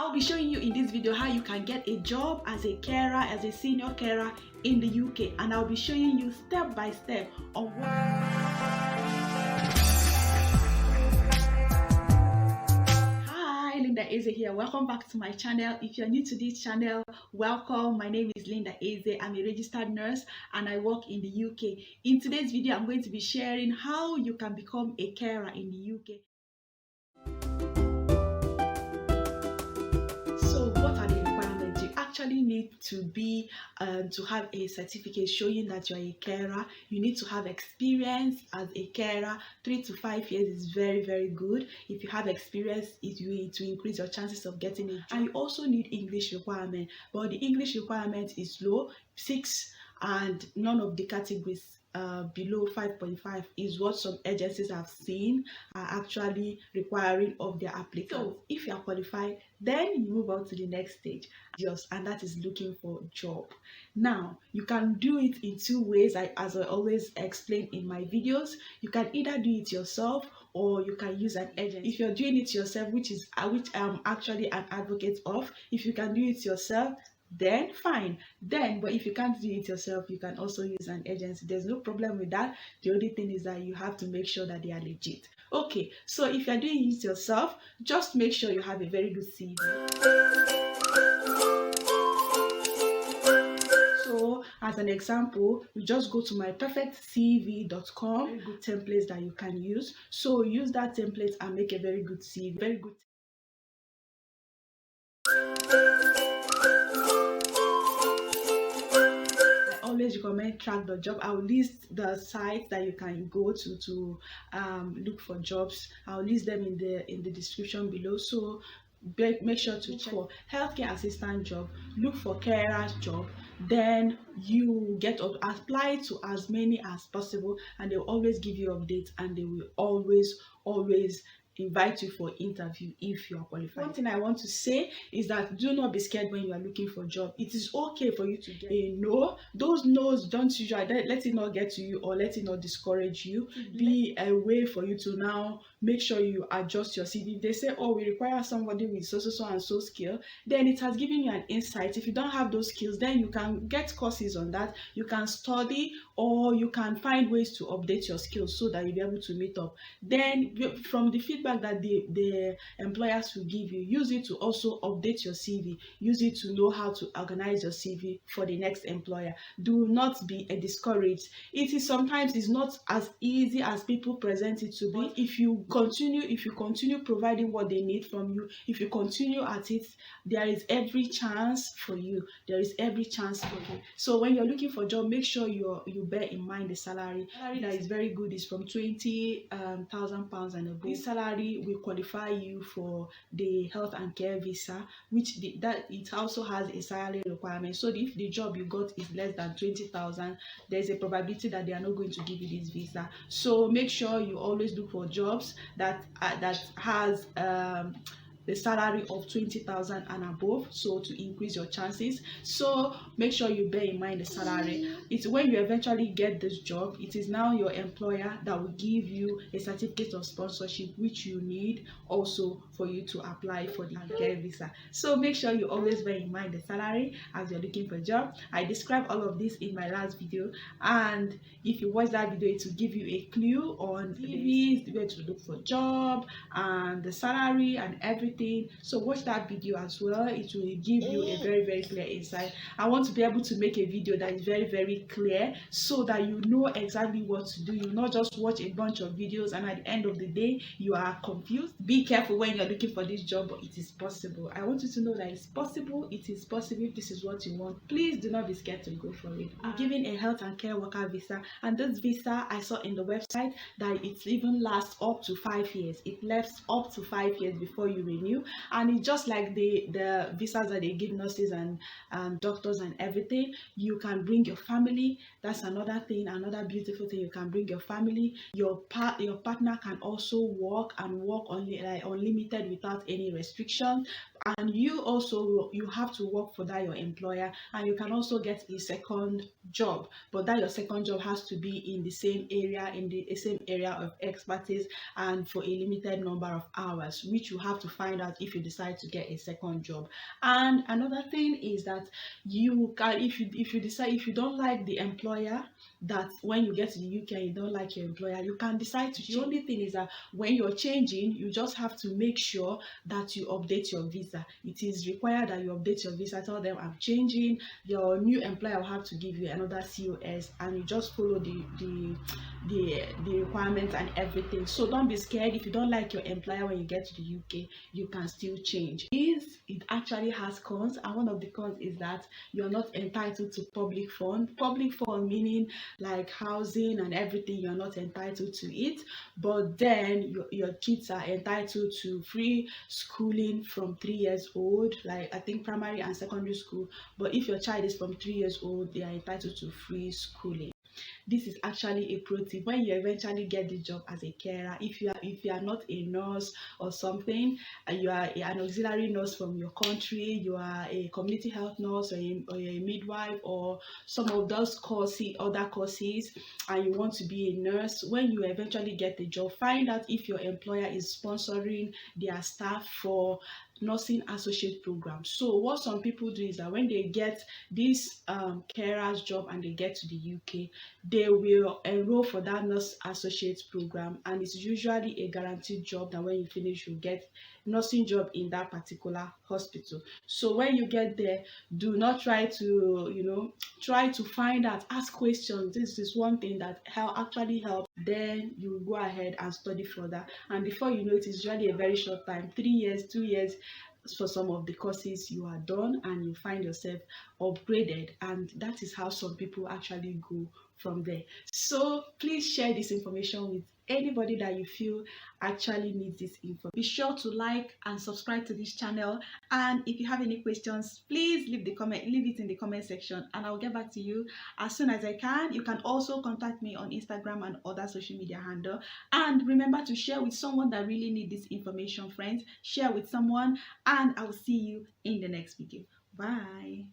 I'll be showing you in this video how you can get a job as a carer, as a senior carer in the UK, and I'll be showing you step by step on what. Hi, Lynda Eze here. Welcome back to my channel. If you're new to this channel, welcome. My name is Lynda Eze. I'm a registered nurse and I work in the UK. In today's video, I'm going to be sharing how you can become a carer in the UK. So what are the requirements? You actually need to be to have a certificate showing that you're a carer. You need to have experience as a carer. 3 to 5 years is very good. If you have experience, it will increase your chances of getting it. And you also need English requirement, but the English requirement is low, 6, and none of the categories below 5.5 is what some agencies have seen are actually requiring of their applicants. So if you are qualified, then you move on to the next stage, and that is looking for a job. Now you can do it in 2 ways, as I always explain in my videos. You can either do it yourself or you can use an agent. If you're doing it yourself, which I'm actually an advocate of, if you can do it yourself, then fine. But if you can't do it yourself, you can also use an agency. There's no problem with that. The only thing is that you have to make sure that they are legit. Okay, so if you're doing it yourself, just make sure you have a very good CV. So as an example, you just go to myperfectcv.com. Very good templates that you can use. So use that template and make a very good CV. Very good. Always recommend Track.job. I'll list the sites that you can go to look for jobs. I'll list them in the description below. So make sure to check for healthcare assistant job, look for carers job, then you apply to as many as possible, and they'll always give you updates, and they will always invite you for interview if you are qualified. One thing I want to say is that do not be scared when you are looking for a job. It is okay for you to get a no. Those no's don't usually let it not get to you or let it not discourage you. Be a way for you to now make sure you adjust your CV. If they say, oh, we require somebody with so and so skill, then it has given you an insight. If you don't have those skills, then you can get courses on that. You can study, or you can find ways to update your skills so that you'll be able to meet up. Then from the feedback that the employers will give you, use it to also update your CV. Use it to know how to organize your CV for the next employer. Do not be discouraged. Sometimes it's not as easy as people present it to be. If you continue providing what they need from you, if you continue at it, there is every chance for you. So when you're looking for a job, make sure you bear in mind the salary. That is very good. Is from £20,000 and above. This salary will qualify you for the health and care visa, which it also has a salary requirement. So if the job you got is less than 20,000, there's a probability that they are not going to give you this visa. So make sure you always look for jobs that has the salary of 20,000 and above, so to increase your chances. So make sure you bear in mind the salary. It's when you eventually get this job, it is now your employer that will give you a certificate of sponsorship, which you need also for you to apply for the care visa. So make sure you always bear in mind the salary as you're looking for a job. I described all of this in my last video, and if you watch that video, it will give you a clue on the way to look for a job and the salary and everything. So watch that video as well. It will give you a very clear insight. I want to be able to make a video that is very clear, so that you know exactly what to do. You not just watch a bunch of videos and at the end of the day you are confused. Be careful when you're looking for this job, but it is possible. I want you to know that it's possible. It is possible. If this is what you want, please do not be scared to go for it. I'm giving a health and care worker visa, and this visa, I saw in the website that it even lasts up to 5 years. It lasts up to 5 years before you renew. And it's just like the visas that they give nurses and doctors and everything. You can bring your family. That's another thing, another beautiful thing. You can bring your family. Your partner can also work unlimited without any restriction. and you also you have to work for that your employer, and you can also get a second job, but that your second job has to be in the same area, in the same area of expertise, and for a limited number of hours, which you have to find out if you decide to get a second job. And another thing is that you can, if you decide, if you don't like the employer, that when you get to the UK you don't like your employer, you can decide to. The only thing is that when you're changing, you just have to make sure that you update your visa. It is required that you update your visa. Tell them I'm changing. Your new employer will have to give you another COS, and you just follow the requirements and everything. So don't be scared. If you don't like your employer when you get to the UK, you can still change. It actually has cons, and one of the cons is that you're not entitled to public fund. Public fund meaning like housing and everything, you're not entitled to it. But then your kids are entitled to free schooling from 3 years old, like I think primary and secondary school. But if your child is from 3 years old, they are entitled to free schooling. This is actually a pro tip. When you eventually get the job as a carer, if you are not a nurse or something, and you are an auxiliary nurse from your country, you are a community health nurse, or a midwife, or some of those courses, other courses, and you want to be a nurse, when you eventually get the job, find out if your employer is sponsoring their staff for nursing associate program. So what some people do is that when they get this carers job and they get to the UK, they will enroll for that nurse associate program, and it's usually a guaranteed job that when you finish you get nursing job in that particular hospital. So when you get there, do not try to, try to find out, ask questions. This is one thing that actually helps. Then you go ahead and study further, and before you know it, is usually a very short time, 3 years, 2 years, for some of the courses you are done, and you find yourself upgraded. And that is how some people actually go from there. So please share this information with anybody that you feel actually needs this info. Be sure to like and subscribe to this channel, and if you have any questions, please leave it in the comment section, and I'll get back to you as soon as I can. You can also contact me on Instagram and other social media handle, and remember to share with someone that really needs this information. Friends, share with someone, and I'll see you in the next video. Bye.